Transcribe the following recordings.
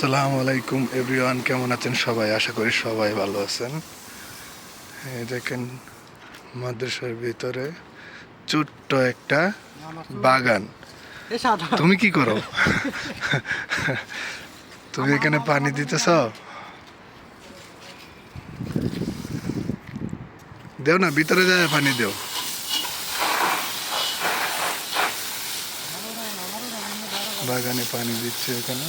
আসসালামু আলাইকুম এভরিওয়ান, কেমন আছেন সবাই? আশা করি সবাই ভালো আছেন। এই দেখেন মাদ্রাসার ভিতরে ছোট্ট একটা বাগান। তুমি কি করো? তুমি এখানে পানি দিতেছ? দেও না, ভিতরে যায় পানি দেও। বাগানে পানি দিচ্ছে এখানে।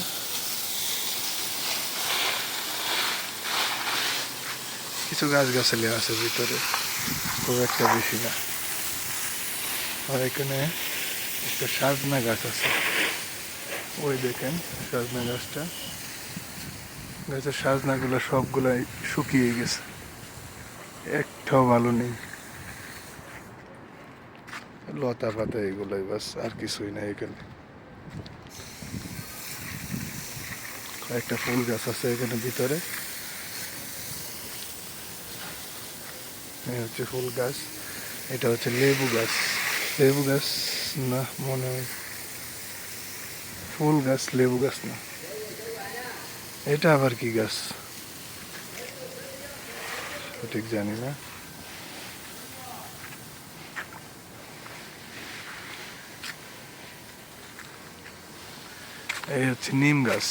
কিছু গাছগাছালি আছে ভিতরে, খুব একটা বেশি না। আর এখানে একটা সাজনা গাছ আছে, ওই দেখেন সাজনা গাছটা। গাছের সাজনাগুলো সবগুলাই শুকিয়ে গেছে, একটাও ভালো নেই। লতা পাতা এগুলোই বাস, আর কিছুই নাই এখানে। কয়েকটা ফুল গাছ আছে এখানে ভিতরে। এই হচ্ছে ফুল গাছ, এটা হচ্ছে লেবু গাছ। লেবু গাছ না মনে হয়, ফুল গাছ, লেবু গাছ না। এটা আবার কি গাছ সঠিক জানি না। এই হচ্ছে নিম গাছ।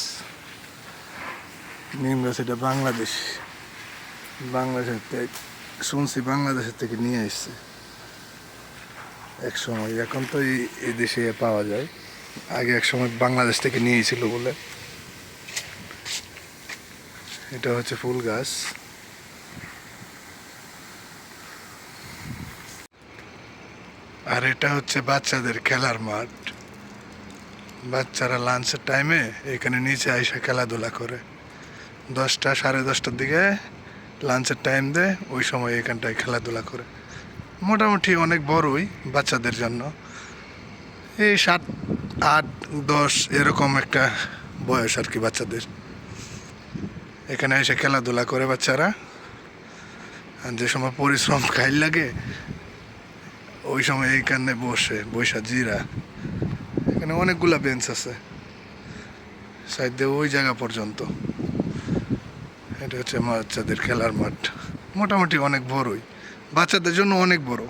নিম গাছ, এটা বাংলাদেশের শুনছি বাংলাদেশের থেকে নিয়ে এসছে এক সময়। এখন তো এই দেশে পাওয়া যায়, আগে এক সময় বাংলাদেশ থেকে নিয়েছিল বলে। এটা হচ্ছে ফুল গাছ। আর এটা হচ্ছে বাচ্চাদের খেলার মাঠ। বাচ্চারা লাঞ্চের টাইমে এখানে নিচে এসে খেলাধুলা করে। 10টা সাড়ে 10টার দিকে লাঞ্চের টাইম দেয়, ওই সময় এখানটায় খেলাধুলা করে। মোটামুটি অনেক বড়ই বাচ্চাদের জন্য, এই 7, 8, 10 এরকম একটা বয়স আর কি বাচ্চাদের। এখানে এসে খেলাধুলা করে বাচ্চারা। আর যে সময় পরিশ্রম খাইল লাগে, ওই সময় এইখানে বসা জিরা। এখানে অনেকগুলা বেঞ্চ আছে সাইডে ওই জায়গা পর্যন্ত। এটা হচ্ছে বাচ্চাদের খেলার মাঠ, মোটামুটি অনেক বড়ই, বাচ্চাদের জন্য অনেক বড়।